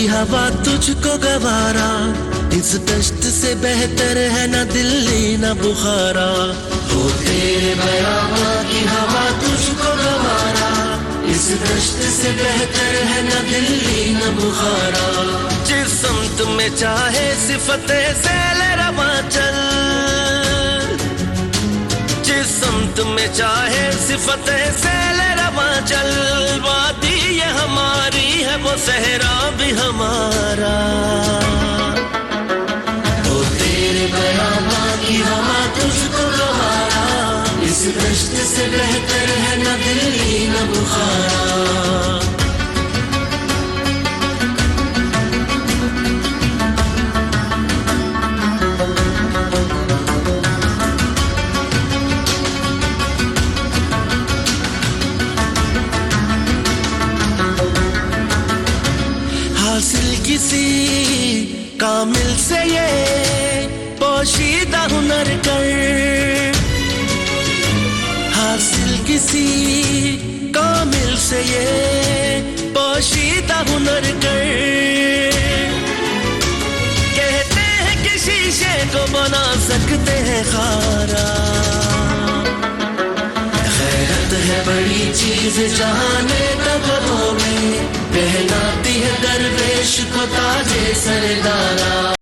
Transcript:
की हवा तुझको गवारा, इस दश्त से बेहतर है न दिल्ली न बुखारा। हो तेरे बयां की हवा तुझको गवारा, इस दश्त से बेहतर है न दिल्ली न बुखारा। जिस समत में चाहे सिफते सैल रवा चल, जिस समत में चाहे सिफते सैल रवा चल। वादी ये हमारी है वो सहरा भी हमारा। वो तेरे बयां की हवा तुझको गवारा, इस दश्त से बेहतर है न दिल्ली न बुखारा। हासिल किसी कामिल से ये पोशीदा हुनर कर, हासिल किसी कामिल से ये पोशीदा हुनर कर। कहते हैं कि शीशे को बना सकते हैं खारा, खैरत है बड़ी चीज जहाने तबों में, पहनाती है दरवेश को ताजे सरदारा।